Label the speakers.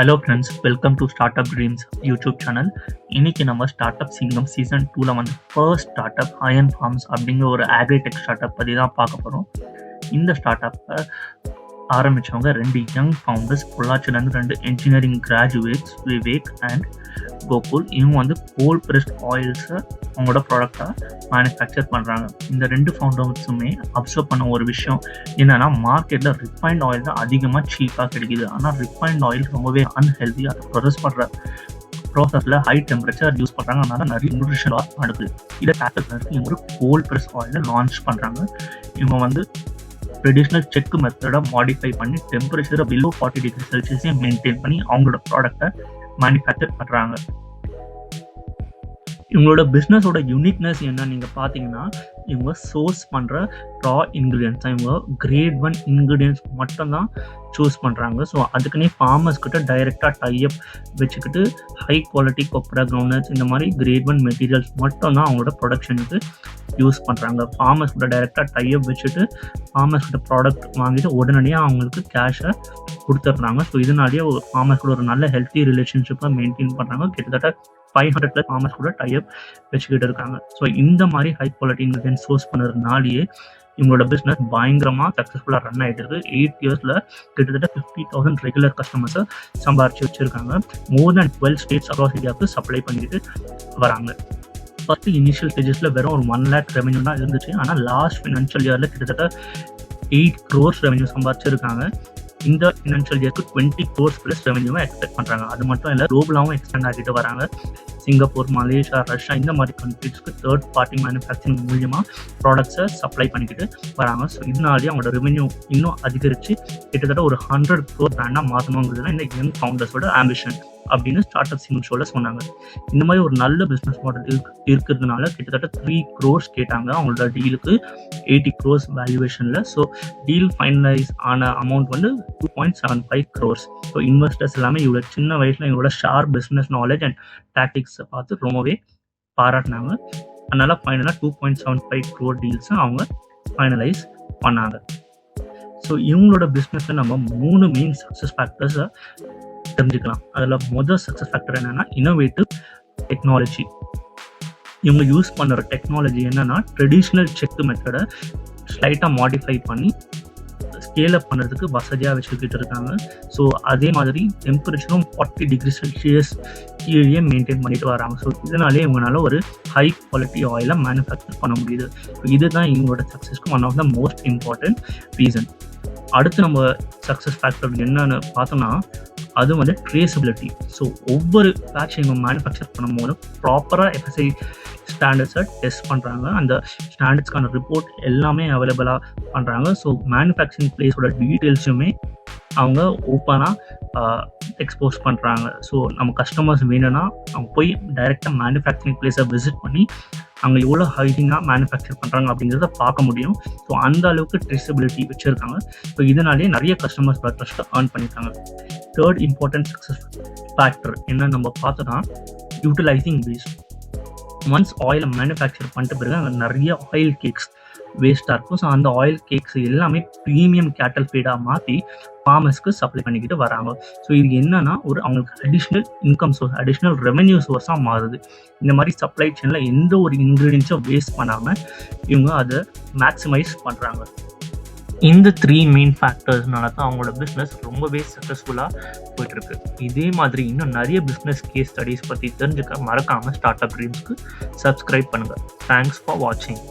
Speaker 1: Hello friends, welcome to start up dreams YouTube channel. இன்னைக்கு நம்ம start up சிங்கம் season 2ல் வந்து first start up iron farms அப்படிங்கிற ஒரு அக்ரிடெக் ஸ்டார்ட் அப் பற்றி தான் பார்க்க போகிறோம். இந்த ஸ்டார்ட் அப்பை ஆரம்பித்தவங்க 2 யங் ஃபவுண்டர்ஸ், பொள்ளாச்சிலேருந்து 2 engineering graduates, Vivek and Gokul. இவங்க வந்து கோல்ட் ப்ரெஸ்ட் ஆயில்ஸை அவங்களோட ப்ராடக்டாக மேனுஃபேக்சர் பண்ணுறாங்க. இந்த 2 ஃபவுண்டர்ஸுமே அப்சர்வ் பண்ண ஒரு விஷயம் என்னென்னா, மார்க்கெட்டில் ரிஃபைன்ட் ஆயில் தான் அதிகமாக சீப்பாக கிடைக்குது. ஆனால் ரிஃபைன்ட் ஆயில் ரொம்பவே அன்ஹெல்தி. அதை ப்ரொசஸ் பண்ணுற ப்ராசஸில் ஹை டெம்பரேச்சர் யூஸ் பண்ணுறாங்க. அதனால நிறைய நியூட்ரிஷன் லாஸ் நடக்குது. இதை டேக்கிள் பண்ணி இவங்க ஒரு கோல்ட் ப்ரெஸ் ஆயிலை லான்ச் பண்ணுறாங்க. இவங்க வந்து ட்ரெடிஷ்னல் செக் மெத்தடை மாடிஃபை பண்ணி டெம்பரேச்சரை பிலோ 40 டிகிரி செல்சியஸையும் மெயின்டைன் பண்ணி அவங்களோட ப்ராடக்டை மேனுஃபேக்சர் பண்ணுறாங்க. இவங்களோட பிஸ்னஸோட யூனிக்னஸ் என்ன நீங்கள் பார்த்தீங்கன்னா, இவங்க சோர்ஸ் பண்ணுற ரா இன்க்ரீடியன்ஸ் தான். இவங்க கிரேட் 1 இன்க்ரீடியன்ஸ் மட்டும்தான் சூஸ் பண்ணுறாங்க. ஸோ அதுக்குன்னே ஃபார்மர்ஸ்கிட்ட டைரெக்டாக டைப் வச்சுக்கிட்டு ஹை குவாலிட்டி கொப்ரா கிரவுண்ட்ஸ் இந்த மாதிரி கிரேட் 1 மெட்டீரியல்ஸ் மட்டும்தான் அவங்களோட ப்ரொடக்ஷனுக்கு யூஸ் பண்ணுறாங்க. ஃபார்மர்ஸ் கூட டைரெக்டாக டைப் வச்சுட்டு ஃபார்மர்ஸ் கிட்ட ப்ராடக்ட் வாங்கிட்டு உடனடியாக அவங்களுக்கு கேஷை கொடுத்துட்றாங்க. ஸோ இதனாலேயே ஃபார்மர்ஸ் கூட ஒரு நல்ல ஹெல்த்தி ரிலேஷன்ஷிப்பை மெயின்டைன் பண்ணுறாங்க. கிட்டத்தட்ட 500+ ஃபார்மர்ஸ் கூட டைப் வச்சுக்கிட்டு இருக்காங்க. ஸோ இந்த மாதிரி ஹை குவாலிட்டி இன்க்ரீடியன்ஸ் சோர்ஸ் பண்ணுறதுனாலேயே இவங்களோட பிஸ்னஸ் பயங்கரமாக சக்ஸஸ்ஃபுல்லாக ரன் ஆகிட்டு இருக்கு. 8 இயர்ஸில் கிட்டத்தட்ட 50,000 ரெகுலர் கஸ்டமர்ஸை சம்பாரிச்சு வச்சுருக்காங்க. மோர் தென் 12 ஸ்டேட்ஸ் அக்ராஸ் இந்தியாவுக்கு சப்ளை பண்ணிட்டு வராங்க. ஃபஸ்ட்டு இனிஷியல் ஸ்டேஜஸில் வெறும் ஒரு 1 lakh ரெவென்யூ தான் இருந்துச்சு. ஆனால் லாஸ்ட் ஃபினான்ஷியல் இயரில் கிட்டத்தட்ட 8 crores ரெவென்யூ சம்பாரிச்சிருக்காங்க. இந்த ஃபினான்ஷியல் இயருக்கு 20 crores ப்ளஸ் ரெவென்யூவை எக்ஸ்பெக்ட் பண்ணுறாங்க. அது மட்டும் இல்லை, குளோபலாகவும் எக்ஸ்டெண்ட் ஆகிட்டு வராங்க. சிங்கப்பூர், மலேசியா, ரஷ்யா இந்த மாதிரி கண்ட்ரீஸ்க்கு தேர்ட் பார்ட்டி மேனுஃபேக்சரிங் மூலியமாக ப்ராடக்ட்ஸை சப்ளை பண்ணிக்கிட்டு வராங்க. ஸோ இதனாலேயே அவங்களோட ரெவென்யூ இன்னும் அதிகரித்து கிட்டத்தட்ட ஒரு 100 crore பிராண்டாக மாற்றணுங்கிறது தான் இந்த யங் ஃபவுண்டர்ஸோட ஆம்பிஷன் அப்படின்னு ஸ்டார்ட் அப் சிங்கம் ஷோவில் சொன்னாங்க. இந்த மாதிரி ஒரு நல்ல பிஸ்னஸ் மாடல் இருக்கிறதுனால கிட்டத்தட்ட 3 crores கேட்டாங்க அவங்களோட டீலுக்கு 80 crores வேல்யூவேஷனில். ஸோ டீல் ஃபைனலைஸ் ஆன அமௌண்ட் வந்து 2.75 crores. ஸோ இன்வெஸ்டர்ஸ் எல்லாமே இவ்வளோ சின்ன வயசில் இவங்களோட ஷார்ப் பிஸ்னஸ் நாலேஜ் அண்ட் டாக்டிக்ஸை பார்த்து ரொம்பவே பாராட்டினாங்க. அதனால் ஃபைனலாக 2.75 crore டீல்ஸை அவங்க ஃபைனலைஸ் பண்ணாங்க. ஸோ இவங்களோட பிஸ்னஸில் நம்ம 3 மெயின் சக்ஸஸ் ஃபேக்டர்ஸை தெரிஞ்சுக்கலாம். அதில் முதல் சக்ஸஸ் ஃபேக்டர் என்னன்னா, இன்னோவேட்டிவ் டெக்னாலஜி. இவங்க யூஸ் பண்ணுற டெக்னாலஜி என்னன்னா, ட்ரெடிஷ்னல் செக் மெத்தடை ஸ்லைட்டாக மாடிஃபை பண்ணி ஸ்கேல் அப் பண்ணுறதுக்கு வசதியாக வச்சுக்கிட்டு இருக்காங்க. ஸோ அதே மாதிரி டெம்பரேச்சரும் 40 டிகிரி செல்சியஸ் கீழே மெயின்டைன் பண்ணிட்டு வராங்க. ஸோ இதனாலே இவங்களால ஒரு ஹை குவாலிட்டி ஆயிலை மேனுஃபேக்சர் பண்ண முடியுது. ஸோ இதுதான் இவங்களோட சக்ஸஸ்க்கு one of the most important reason. அடுத்து நம்ம சக்ஸஸ் ஃபேக்டர் என்னன்னு பார்த்தோம்னா, அது வந்து ட்ரேசபிலிட்டி. ஸோ ஒவ்வொரு பேட்ச் இவங்க மேனுஃபேக்சர் பண்ணும்போது ப்ராப்பராக எஃப்எஸ்ஐ ஸ்டாண்டர்ட்ஸை டெஸ்ட் பண்ணுறாங்க. அந்த ஸ்டாண்டர்ட்ஸ்க்கான ரிப்போர்ட் எல்லாமே அவைலபிளாக பண்ணுறாங்க. ஸோ மேனுஃபேக்சரிங் பிளேஸோட டீட்டெயில்ஸுமே அவங்க ஓப்பனாக எக்ஸ்போஸ் பண்ணுறாங்க. ஸோ நம்ம கஸ்டமர்ஸ் வேணும்னா அவங்க போய் டைரெக்டாக மேனுஃபேக்சரிங் பிளேஸை விசிட் பண்ணி அங்கே எவ்வளோ ஹைஜீனாக மேனுஃபேக்சர் பண்ணுறாங்க அப்படிங்கிறத பார்க்க முடியும். ஸோ அந்த அளவுக்கு ட்ரேசபிலிட்டி வச்சுருக்காங்க. ஸோ இதனாலேயே நிறைய கஸ்டமர்ஸ் ட்ரஸ்ட்டை ஏர்ன் பண்ணியிருக்காங்க. தேர்ட் இம்பார்ட்டன்ட் சக்ஸஸ் ஃபேக்டர் என்ன நம்ம பார்த்தோன்னா, யூட்டிலைசிங் வேஸ்ட். ஒன்ஸ் ஆயிலை மேனுஃபேக்சர் பண்ணிட்ட பிறகு அங்கே நிறைய ஆயில் கேக்ஸ் வேஸ்ட்டாக இருக்கும். ஸோ அந்த ஆயில் கேக்ஸ் எல்லாமே ப்ரீமியம் கேட்டல் ஃபீடாக மாற்றி ஃபார்மர்ஸ்க்கு சப்ளை பண்ணிக்கிட்டு வராங்க. ஸோ இது என்னன்னா, ஒரு அவங்களுக்கு additional income source, additional revenue சோர்ஸாக மாறுது. இந்த மாதிரி சப்ளை செயினில் எந்த ஒரு இன்க்ரீடியன்ஸும் வேஸ்ட் பண்ணாமல் இவங்க அதை மேக்ஸிமைஸ் பண்ணுறாங்க. இந்த 3 மெயின் ஃபேக்டர்ஸ்னால தான் அவங்களோட பிஸ்னஸ் ரொம்பவே சக்ஸஸ்ஃபுல்லாக போயிட்டுருக்கு. இதே மாதிரி இன்னும் நிறைய பிஸ்னஸ் கேஸ் ஸ்டடீஸ் பற்றி தெரிஞ்சுக்க மறக்காமல் ஸ்டார்ட் அப் ட்ரீம்ஸ்க்கு சப்ஸ்கிரைப் பண்ணுங்கள். தேங்க்ஸ் ஃபார் வாட்சிங்.